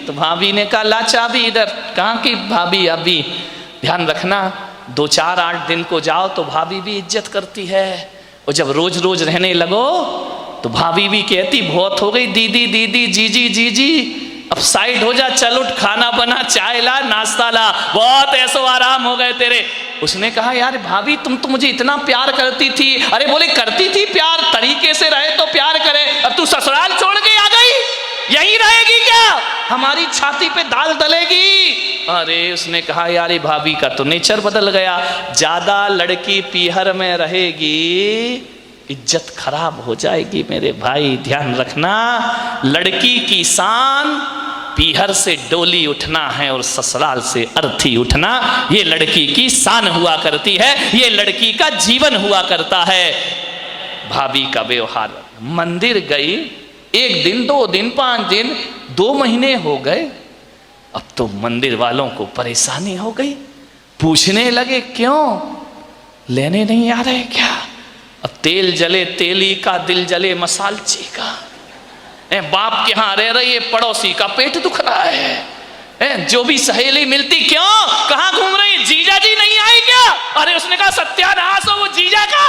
तो भाभी ने कहा ला चाबी इधर। कहाँ की भाभी? अभी ध्यान रखना 2-4-8 दिन को जाओ तो भाभी भी इज्जत करती है, और जब रोज रोज रहने लगो तो भाभी भी कहती बहुत हो गई दीदी दीदी जीजी जीजी, अब साइड हो जा, चल उठ, खाना बना, चाय ला, नाश्ता ला, बहुत ऐसो आराम हो गए तेरे। उसने कहा यार भाभी तुम तो मुझे इतना प्यार करती थी। अरे बोले करती थी प्यार, तरीके से रहे तो प्यार करे, अब तू ससुराल छोड़ के आ गई, यहीं रहेगी क्या? हमारी छाती पे दाल डलेगी। अरे उसने कहा यार भाभी का तो नेचर बदल गया, ज्यादा लड़की पीहर में रहेगी इज्जत खराब हो जाएगी। मेरे भाई ध्यान रखना, लड़की की शान पीहर से डोली उठना है और ससुराल से अर्थी उठना, ये लड़की की शान हुआ करती है, ये लड़की का जीवन हुआ करता है। भाभी का व्यवहार, मंदिर गई 1 दिन 2 दिन 5 दिन 2 महीने हो गए, अब तो मंदिर वालों को परेशानी हो गई, पूछने लगे क्यों लेने नहीं आ रहे क्या? अब तेल जले तेली का, दिल जले मसालची का। बाप के यहाँ रह रही है, पड़ोसी का पेट दुख रहा है, जो भी सहेली मिलती क्यों कहाँ घूम रही, जीजा जी नहीं आई क्या? अरे उसने कहा सत्यानाश हो वो जीजा का,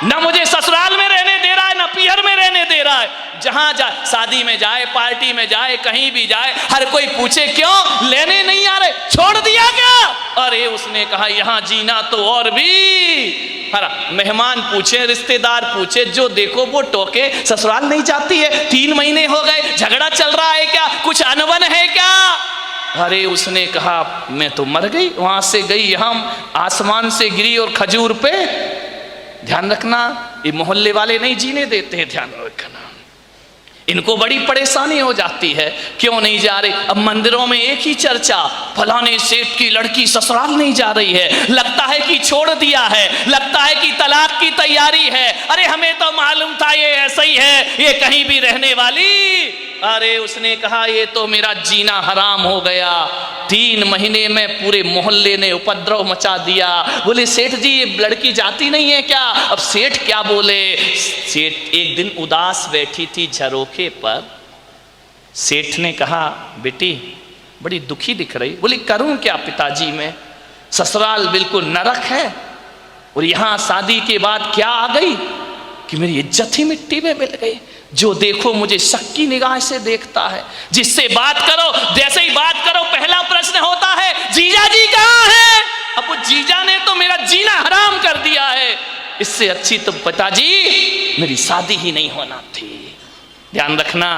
ना मुझे ससुराल में रहने दे रहा है ना पीहर में रहने दे रहा है। जहां जाए, शादी में जाए, पार्टी में जाए, कहीं भी जाए, हर कोई पूछे क्यों लेने नहीं आ रहे, छोड़ दिया क्या? अरे उसने कहा यहां जीना तो और भी, मेहमान पूछे, रिश्तेदार पूछे, जो देखो वो टोके, ससुराल नहीं जाती है, 3 महीने हो गए, झगड़ा चल रहा है क्या, कुछ अनबन है क्या? अरे उसने कहा मैं तो मर गई, वहां से गई यहाँ, आसमान से गिरी और खजूर पे। ध्यान रखना, ये मोहल्ले वाले नहीं जीने देते हैं, ध्यान रखना, इनको बड़ी परेशानी हो जाती है, क्यों नहीं जा रहे? अब मंदिरों में एक ही चर्चा, फलाने सेठ की लड़की ससुराल नहीं जा रही है, लगता है कि छोड़ दिया है, लगता है कि तलाक की तैयारी है। अरे हमें तो मालूम था ये ऐसा ही है, ये कहीं भी रहने वाली। अरे उसने कहा ये तो मेरा जीना हराम हो गया, 3 महीने में पूरे मोहल्ले ने उपद्रव मचा दिया। बोले सेठ जी ये लड़की जाती नहीं है क्या? अब सेठ क्या बोले? सेठ एक दिन उदास बैठी थी झरोखे पर, सेठ ने कहा बेटी बड़ी दुखी दिख रही। बोली करूं क्या पिताजी, मैं ससुराल बिल्कुल नरक है, और यहां शादी के बाद क्या आ गई कि मेरी इज्जत ही मिट्टी में मिल गई, जो देखो मुझे शक की निगाह से देखता है, जिससे बात करो जैसे ही बात करो पहला प्रश्न होता है जीजा जी कहाँ है? अब वो जीजा ने तो मेरा जीना हराम कर दिया है, इससे अच्छी तो पिताजी मेरी शादी ही नहीं होना थी। ध्यान रखना,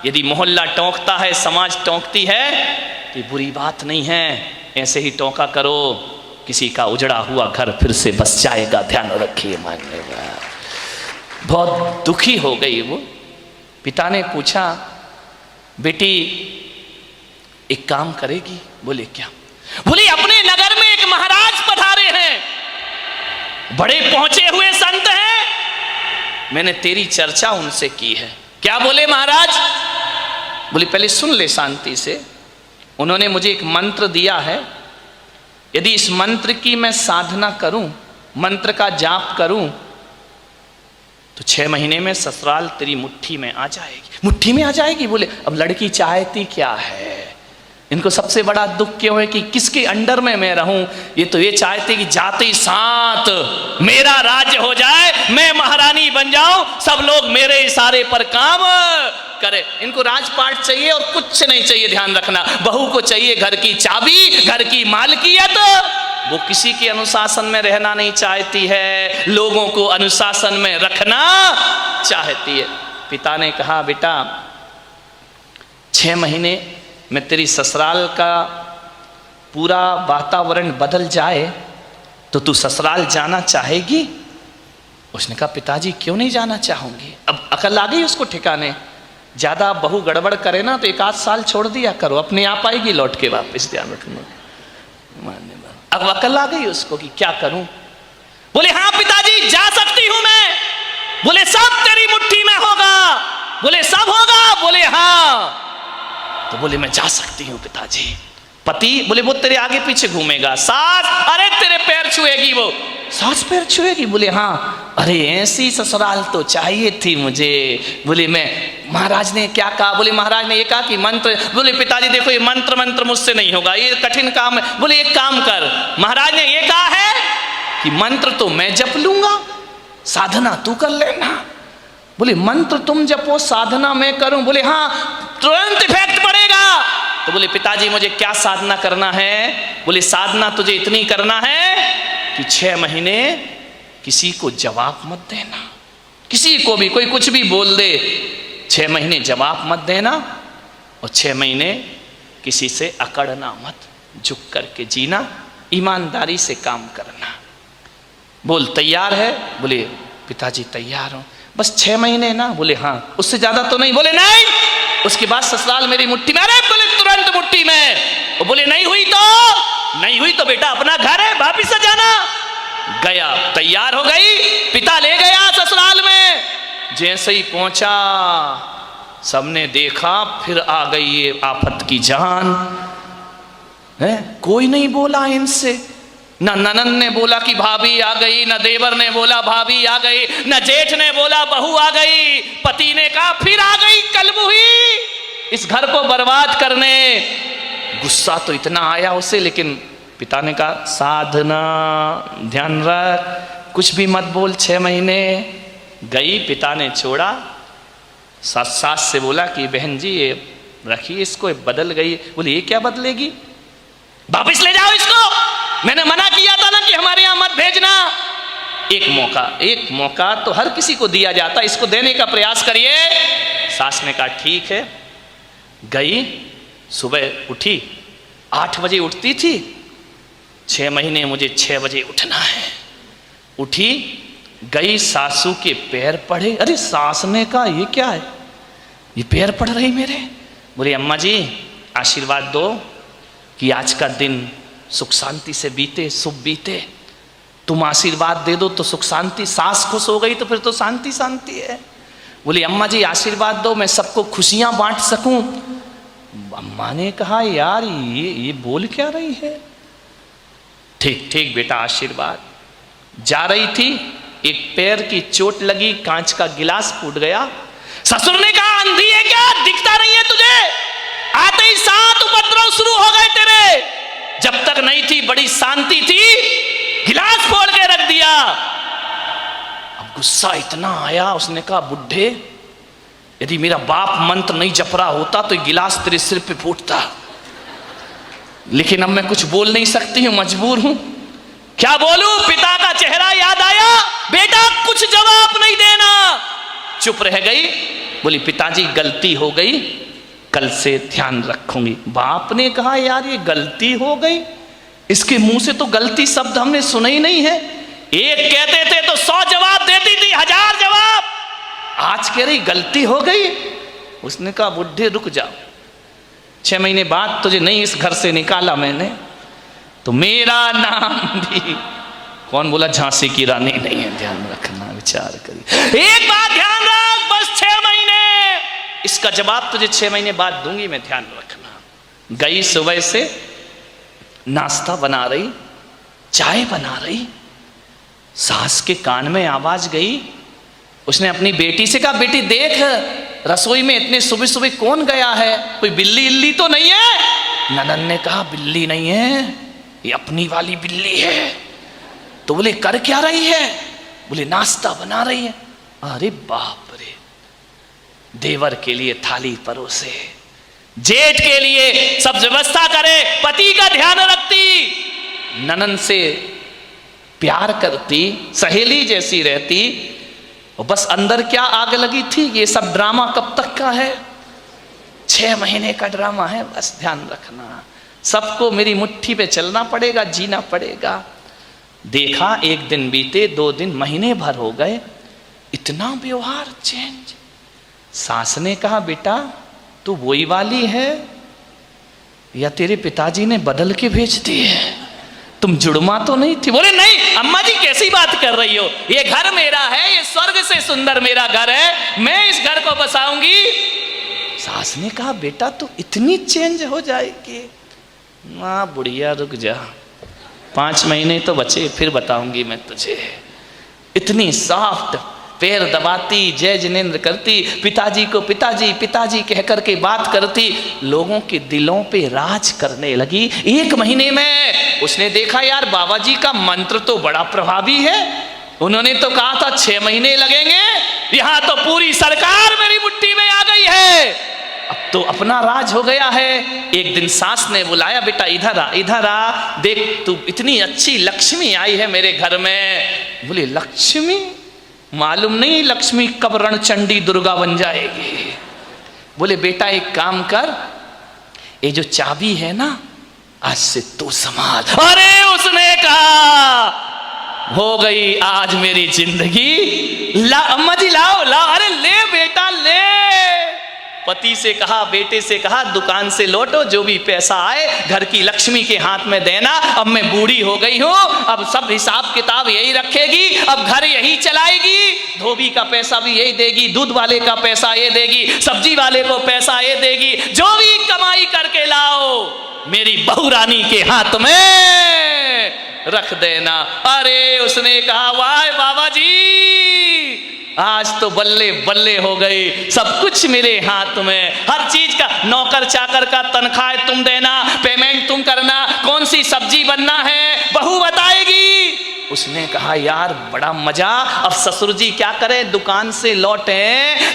यदि मोहल्ला टोंकता है, समाज टोंकती है, तो बुरी बात नहीं है, ऐसे ही टोंका करो, किसी का उजड़ा हुआ घर फिर से बस जाएगा। ध्यान रखिए, मानने वाला बहुत दुखी हो गई वो। पिता ने पूछा बेटी एक काम करेगी? बोले क्या? बोले अपने नगर में एक महाराज पधारे हैं, बड़े पहुंचे हुए संत हैं, मैंने तेरी चर्चा उनसे की है। क्या बोले महाराज? बोले पहले सुन ले शांति से, उन्होंने मुझे एक मंत्र दिया है, यदि इस मंत्र की मैं साधना करूं, मंत्र का जाप करूं, तो 6 महीने में ससुराल तेरी मुट्ठी में आ जाएगी। मुट्ठी में आ जाएगी? बोले अब लड़की चाहती क्या है? इनको सबसे बड़ा दुख क्यों है कि किसके अंडर में मैं रहूं? ये तो ये चाहते कि जाते ही साथ मेरा राज्य हो जाए, मैं महारानी बन जाऊं, सब लोग मेरे इशारे पर काम करे। इनको राजपाट चाहिए और कुछ नहीं चाहिए। ध्यान रखना, बहू को चाहिए घर की चाबी, घर की मालकियत, वो किसी के अनुशासन में रहना नहीं चाहती है, लोगों को अनुशासन में रखना चाहती है। पिता ने कहा बेटा 6 महीने में तेरी ससुराल का पूरा वातावरण बदल जाए तो तू ससुराल जाना चाहेगी? उसने कहा पिताजी क्यों नहीं जाना चाहूंगी। अब अकल आ गई उसको ठिकाने, ज्यादा बहू गड़बड़ करे ना तो 1-8 साल छोड़ दिया करो, अपने आप आएगी लौट के वापस। ध्यान रखना, अब अकल आ गई उसको कि क्या करूं। बोले हाँ पिताजी जा सकती हूं मैं। बोले सब तेरी मुट्ठी में होगा। बोले सब होगा? बोले हाँ। तो बोले मैं जा सकती हूं पिताजी। पति? बोले वो तेरे आगे पीछे घूमेगा। सास? अरे तेरे पैर छुएगी वो। सास पैर छुएगी? बोले हाँ। अरे ऐसी ससुराल तो चाहिए थी मुझे। बोले मैं, महाराज ने क्या कहा? बोले महाराज ने ये कहा कि मंत्र। बोले पिताजी देखो ये मंत्र मुझसे नहीं होगा, ये कठिन काम है। बोले एक काम कर, महाराज ने ये कहा है कि मंत्र तो मैं जप लूंगा, साधना तू कर लेना। बोले मंत्र तुम जपो, साधना मैं करूं? बोले हाँ, तुरंत इफेक्ट पड़ेगा। तो बोले पिताजी मुझे क्या साधना करना है? बोले साधना तुझे इतनी करना है कि 6 महीने किसी को जवाब मत देना, किसी को भी कोई कुछ भी बोल दे, 6 महीने जवाब मत देना, और 6 महीने किसी से अकड़ना मत, झुक करके जीना, ईमानदारी से काम करना। बोल तैयार है? बोले पिताजी तैयार हूं, बस 6 महीने ना? बोले हाँ। उससे ज्यादा तो नहीं? बोले नहीं, उसके बाद ससुराल मेरी मुट्ठी में। अरे बोले तुरंत मुट्ठी में। वो बोले नहीं हुई तो बेटा अपना घर है, वापिस आ जाना। गया, तैयार हो गई, पिता ले गया ससुराल में। जैसे ही पहुंचा सबने देखा, फिर आ गई ये आफत की जान है। कोई नहीं बोला इनसे, न ननन ने बोला कि भाभी आ गई, न देवर ने बोला भाभी आ गई, न जेठ ने बोला बहू आ गई। पति ने कहा फिर आ गई कलमुही इस घर को बर्बाद करने। गुस्सा तो इतना आया उसे, लेकिन पिता ने कहा साधना, ध्यान रख, कुछ भी मत बोल। 6 महीने गई, पिता ने छोड़ा। सास से बोला कि बहन जी ये रखिए इसको, बदल गई। बोले ये क्या बदलेगी? वापिस ले जाओ इसको, मैंने मना किया था ना कि हमारे यहां मत भेजना। एक मौका तो हर किसी को दिया जाता, इसको देने का प्रयास करिए। सास ने कहा ठीक है। गई, सुबह उठी, 8 बजे उठती थी, 6 महीने मुझे 6 बजे उठना है। उठी, गई, सासू के पैर पड़े। अरे सास ने कहा ये क्या है, ये पैर पड़ रही मेरे। बोले अम्मा जी आशीर्वाद दो कि आज का दिन सुख शांति से बीते, शुभ बीते। तुम आशीर्वाद दे दो तो सुख शांति। सास खुश हो गई तो फिर तो शांति शांति है। बोली अम्मा जी आशीर्वाद दो मैं सबको खुशियां बांट सकूं। अम्मा ने कहा यार ये बोल क्या रही है? ठीक ठीक बेटा आशीर्वाद। जा रही थी, एक पैर की चोट लगी, कांच का गिलास फूट गया। ससुर ने कहा अंधी है क्या, दिखता नहीं है तुझे? आते ही 7 उपद्रव शुरू हो गए तेरे। जब तक नहीं थी बड़ी शांति थी, गिलास फोड़ के रख दिया। अब गुस्सा इतना आया, उसने कहा बुढ़े यदि मेरा बाप मंत्र नहीं जप रहा होता तो गिलास तेरे सिर पे फूटता, लेकिन अब मैं कुछ बोल नहीं सकती हूं, मजबूर हूं। क्या बोलूं? पिता का चेहरा याद आया। बेटा कुछ जवाब नहीं देना। चुप रह गई। बोली पिताजी गलती हो गई, कल से ध्यान रखूंगी। बाप ने कहा यार ये गलती हो गई, इसके मुंह से तो गलती शब्द हमने सुना ही नहीं है। एक कहते थे तो 100 जवाब देती थी, 1000 जवाब। आज कह रही गलती हो गई। उसने कहा बुढ़े रुक जाओ, 6 महीने बाद तुझे नहीं इस घर से निकाला मैंने तो मेरा नाम भी कौन बोला झांसी की रानी नहीं है। ध्यान रखना, विचार करिए। एक बात ध्यान रख, बस 6 महीने, इसका जवाब तुझे 6 महीने बाद दूंगी मैं, ध्यान रखना। गई सुबह से नाश्ता बना रही, चाय बना रही, सास के कान में आवाज गई। उसने अपनी बेटी से कहा बेटी देख रसोई में इतने सुबह सुबह कौन गया है, कोई बिल्ली इल्ली तो नहीं है? ननन ने कहा बिल्ली नहीं है, ये अपनी वाली बिल्ली है। तो बोले कर क्या रही है? बोले नाश्ता बना रही है। अरे बाप रे, देवर के लिए थाली परोसे, जेठ के लिए सब व्यवस्था करे, पति का ध्यान रखती, ननन से प्यार करती, सहेली जैसी रहती। और बस अंदर क्या आग लगी थी, ये सब ड्रामा कब तक का है? 6 महीने का ड्रामा है। बस ध्यान रखना, सबको मेरी मुट्ठी पे चलना पड़ेगा, जीना पड़ेगा। देखा 1 दिन बीते, 2 दिन, महीने भर हो गए, इतना व्यवहार चेंज। सास ने कहा बेटा तू वही वाली है या तेरे पिताजी ने बदल के भेज दी है, तुम जुड़मा तो नहीं थी? बोले नहीं अम्मा जी कैसी बात कर रही हो, ये घर मेरा है, ये स्वर्ग से सुंदर मेरा घर है, मैं इस घर को बसाऊंगी। सास ने कहा बेटा तू इतनी चेंज हो जाएगी? मां बुढ़िया रुक जा, 5 महीने तो बचे, फिर बताऊंगी मैं तुझे। इतनी सॉफ्ट, पैर दबाती, जय जिनेंद्र करती, पिताजी को पिताजी पिताजी कह करके बात करती, लोगों के दिलों पे राज करने लगी। 1 महीने में उसने देखा यार बाबा जी का मंत्र तो बड़ा प्रभावी है। उन्होंने तो कहा था 6 महीने लगेंगे, यहां तो पूरी सरकार मेरी मुट्ठी में आ गई है, अब तो अपना राज हो गया है। एक दिन सास ने बुलाया, बेटा इधर आ, इधर आ, देख तू इतनी अच्छी लक्ष्मी आई है मेरे घर में। बोले लक्ष्मी? मालूम नहीं लक्ष्मी कब रणचंडी दुर्गा बन जाएगी। बोले बेटा एक काम कर, ये जो चाबी है ना, आज से तू संभाल। अरे उसने कहा हो गई आज मेरी जिंदगी, ला अम्मा जी लाओ लाओ, अरे ले बेटा ले। पति से कहा, बेटे से कहा, दुकान से लौटो, जो भी पैसा आए घर की लक्ष्मी के हाथ में देना। अब मैं बूढ़ी हो गई हूँ, अब सब हिसाब किताब यही रखेगी, अब घर यही चलाएगी, धोबी का पैसा भी यही देगी, दूध वाले का पैसा ये देगी, सब्जी वाले को पैसा ये देगी, जो भी कमाई करके लाओ मेरी बहू रानी के हाथ में रख देना। अरे उसने कहा वाह बाबा जी, आज तो बल्ले बल्ले हो गई, सब कुछ मेरे हाथ में, हर चीज का, नौकर चाकर का तनख्वाह तुम देना, पेमेंट तुम करना, कौन सी सब्जी बनना है बहू बताएगी। उसने कहा यार बड़ा मजा। अब ससुर जी क्या करें, दुकान से लौटे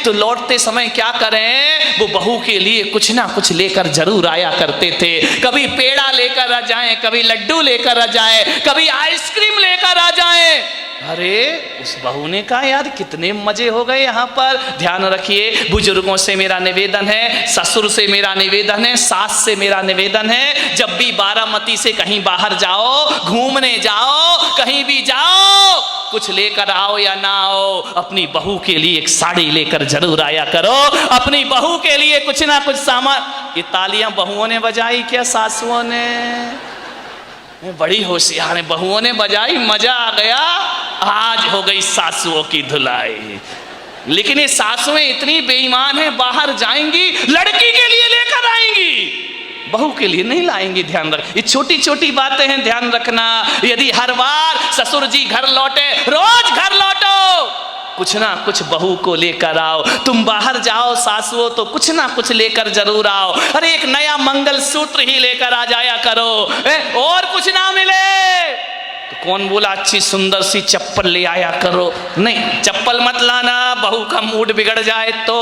तो लौटते समय क्या करें, वो बहू के लिए कुछ ना कुछ लेकर जरूर आया करते थे। कभी पेड़ा लेकर आ जाएं, कभी लड्डू लेकर आ जाए, कभी आइसक्रीम लेकर आ जाए। अरे उस बहू ने कहा यार कितने मजे हो गए यहाँ पर। ध्यान रखिए, बुजुर्गों से मेरा निवेदन है, ससुर से मेरा निवेदन है, सास से मेरा निवेदन है, जब भी बारामती से कहीं बाहर जाओ, घूमने जाओ, कहीं भी जाओ, कुछ लेकर आओ या ना आओ, अपनी बहू के लिए एक साड़ी लेकर जरूर आया करो, अपनी बहू के लिए कुछ ना कुछ सामान। ये तालियां बहुओं ने बजाई क्या सासुओं ने? बड़ी होशियार है, बहुओं ने बजाई, मजा आ गया। आज हो गई सासुओं की धुलाई। लेकिन ये सासुएं इतनी बेईमान हैं, बाहर जाएंगी लड़की के लिए लेकर आएंगी, बहू के लिए नहीं लाएंगी। ध्यान रख, ये छोटी छोटी बातें हैं, ध्यान रखना। यदि हर बार ससुर जी घर लौटे, रोज घर लौटो, कुछ ना कुछ बहू को लेकर आओ। तुम बाहर जाओ सासुओं तो कुछ ना कुछ लेकर जरूर आओ। अरे एक नया मंगल सूत्र ही लेकर आ जाया करो, और कुछ ना मिले तो कौन बोला अच्छी सुंदर सी चप्पल ले आया करो। नहीं, चप्पल मत लाना, बहू का मूड बिगड़ जाए तो।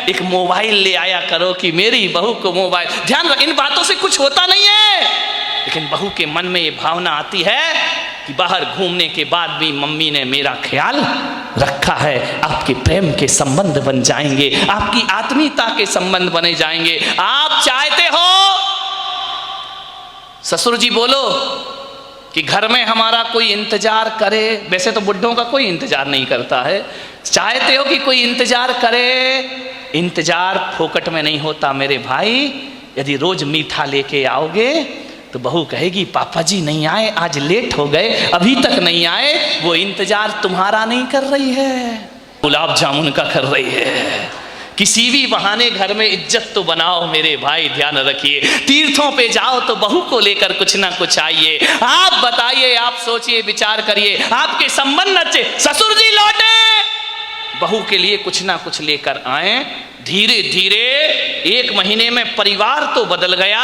एक मोबाइल ले आया करो कि मेरी बहू को मोबाइल। ध्यान रख, इन बातों से कुछ होता नहीं है, लेकिन बहू के मन में ये भावना आती है कि बाहर घूमने के बाद भी मम्मी ने मेरा ख्याल रखा है। आपके प्रेम के संबंध बन जाएंगे, आपकी आत्मीयता के संबंध बने जाएंगे। आप चाहते हो ससुर जी बोलो कि घर में हमारा कोई इंतजार करे, वैसे तो बुढ़ों का कोई इंतजार नहीं करता है, चाहते हो कि कोई इंतजार करे। इंतजार फोकट में नहीं होता मेरे भाई। यदि रोज मीठा लेके आओगे तो बहू कहेगी पापा जी नहीं आए, आज लेट हो गए, अभी तक नहीं आए। वो इंतजार तुम्हारा नहीं कर रही है, गुलाब जामुन का कर रही है। किसी भी बहाने घर में इज्जत तो बनाओ मेरे भाई, ध्यान रखिए। तीर्थों पे जाओ तो बहू को लेकर कुछ ना कुछ आइए। आप बताइए, आप सोचिए, विचार करिए, आपके संबंध अच्छे, ससुर जी लौटे, बहू के लिए कुछ ना कुछ लेकर आए। धीरे धीरे 1 महीने में परिवार तो बदल गया,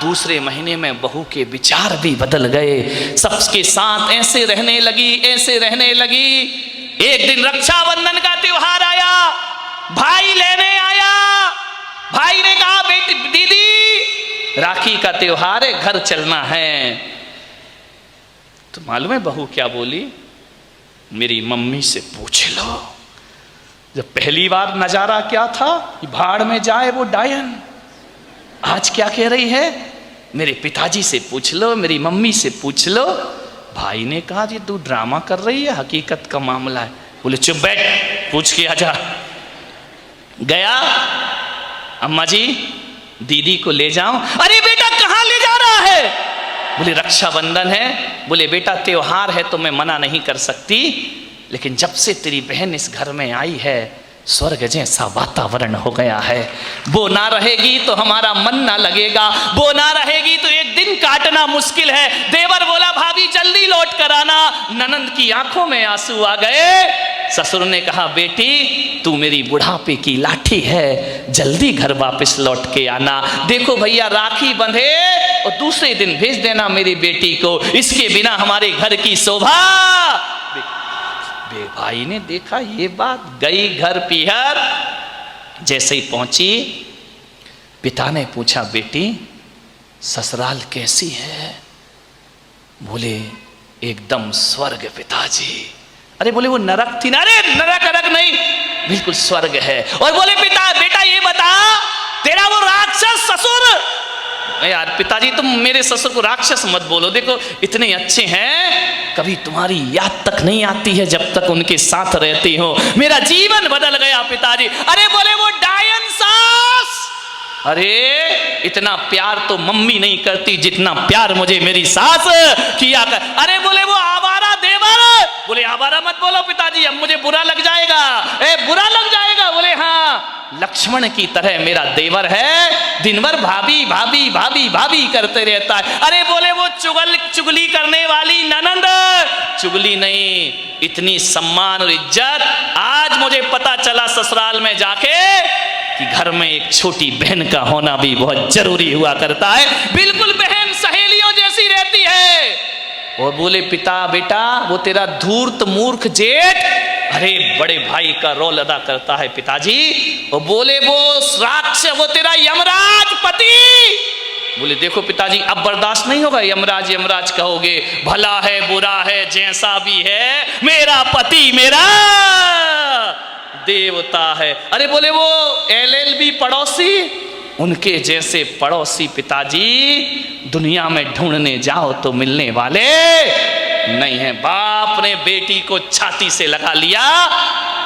दूसरे महीने में बहू के विचार भी बदल गए। सबके साथ ऐसे रहने लगी, ऐसे रहने लगी। एक दिन रक्षाबंधन का त्योहार आया, भाई लेने आया। भाई ने कहा बेटी दीदी राखी का त्योहार है, घर चलना है। तो मालूम है बहू क्या बोली? मेरी मम्मी से पूछ लो। जब पहली बार नजारा क्या था, भाड़ में जाए वो डायन। आज क्या कह रही है? मेरे पिताजी से पूछ लो, मेरी मम्मी से पूछ लो। भाई ने कहा ये तू ड्रामा कर रही है, हकीकत का मामला है। बोले चुप बैठ, पूछ के आजा। गया, अम्मा जी दीदी को ले जाऊं। अरे बेटा कहाँ ले जा रहा है? बोले रक्षाबंधन है। बोले बेटा त्योहार है तो मैं मना नहीं कर सकती, लेकिन जब से तेरी बहन इस घर में आई है स्वर्ग जैसा वातावरण हो गया है। वो ना रहेगी तो हमारा मन ना लगेगा, वो ना रहेगी तो एक दिन काट काटना मुश्किल है। देवर बोला भाभी जल्दी लौट कर आना। ननंद की आंखों में आंसू आ गए। ससुर ने कहा बेटी तू मेरी बुढ़ापे की लाठी है, जल्दी घर वापस लौट के आना। देखो भैया राखी बंधे और दूसरे दिन भेज देना मेरी बेटी को, इसके बिना हमारे घर की शोभा। भाई ने देखा ये बात, गई घर पीहर। जैसे ही पहुंची पिता ने पूछा बेटी ससुराल कैसी है? बोले एकदम स्वर्ग पिताजी। अरे बोले वो नरक थी ना? अरे नरक नरक नहीं, बिल्कुल स्वर्ग है। और बोले पिता बेटा ये बता तेरा वो राक्षस ससुर। यार पिताजी तुम मेरे ससुर को राक्षस मत बोलो, देखो इतने अच्छे हैं, कभी तुम्हारी याद तक नहीं आती है जब तक उनके साथ रहती हो। मेरा जीवन बदल गया पिताजी। अरे बोले वो डायन सास। अरे इतना प्यार तो मम्मी नहीं करती जितना प्यार मुझे मेरी सास किया कर। अरे बोले वो आवारा देवर। बोले आवारा मत बोलो पिताजी, अब मुझे बुरा लग जाएगा। बुरा लग जाएगा? बोले हाँ लक्ष्मण की तरह मेरा देवर है, दिन भर भाभी भाभी भाभी भाभी करते रहता है। अरे बोले वो चुगली करने वाली ननंद। चुगली नहीं, इतनी सम्मान और इज्जत। आज मुझे पता चला ससुराल में जाके कि घर में एक छोटी बहन का होना भी बहुत जरूरी हुआ करता है। बिल्कुल बहन सहेलियों जैसी रहती है। और बोले पिता बेटा वो तेरा धूर्त मूर्ख जेठ अरे बड़े भाई का रोल अदा करता है पिताजी। और बोले वो राक्षस वो तेरा यमराज पति। बोले देखो पिताजी अब बर्दाश्त नहीं होगा, यमराज यमराज कहोगे, भला है बुरा है जैसा भी है, मेरा पति मेरा देवता है। अरे बोले वो LLB पड़ोसी, उनके जैसे पड़ोसी पिताजी दुनिया में ढूंढने जाओ तो मिलने वाले नहीं है। बाप ने बेटी को छाती से लगा लिया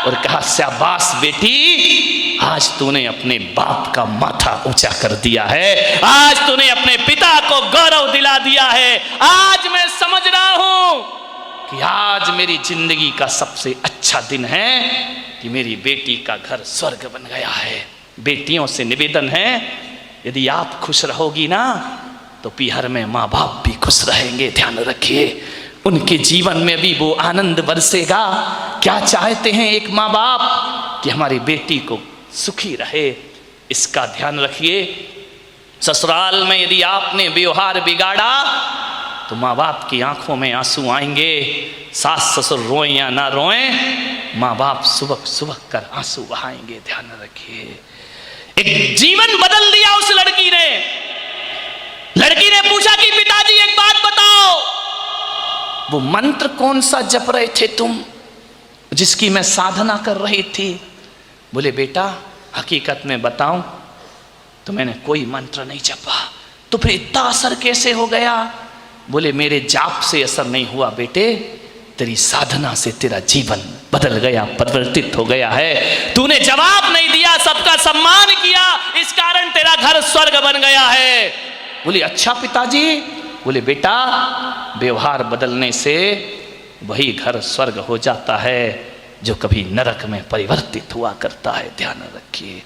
और कहा शाबाश बेटी, आज तूने अपने बाप का माथा ऊंचा कर दिया है, आज तूने अपने पिता को गौरव दिला दिया है। आज मैं समझ रहा हूं कि आज मेरी जिंदगी का सबसे अच्छा दिन है कि मेरी बेटी का घर स्वर्ग बन गया है। बेटियों से निवेदन है यदि आप खुश रहोगी ना तो पीहर में माँ बाप भी खुश रहेंगे। ध्यान रखिए उनके जीवन में भी वो आनंद बरसेगा। क्या चाहते हैं एक माँ बाप कि हमारी बेटी को सुखी रहे, इसका ध्यान रखिए। ससुराल में यदि आपने व्यवहार बिगाड़ा तो माँ बाप की आंखों में आंसू आएंगे। सास ससुर रोएं या ना रोएं, माँ बाप सुबह सुबह कर आंसू बहाएंगे। ध्यान रखिए। एक जीवन बदल दिया उस लड़की ने। लड़की ने पूछा कि पिताजी एक बात बताओ, वो मंत्र कौन सा जप रहे थे तुम जिसकी मैं साधना कर रही थी? बोले बेटा हकीकत में बताऊं तो मैंने कोई मंत्र नहीं जपा। तो फिर इतना असर कैसे हो गया? बोले मेरे जाप से असर नहीं हुआ बेटे, तेरी साधना से तेरा जीवन बदल गया, परिवर्तित हो गया है। तूने जवाब नहीं दिया, सबका सम्मान किया, इस कारण तेरा घर स्वर्ग बन गया है। बोले अच्छा पिताजी। बोले बेटा व्यवहार बदलने से वही घर स्वर्ग हो जाता है जो कभी नरक में परिवर्तित हुआ करता है। ध्यान रखिए।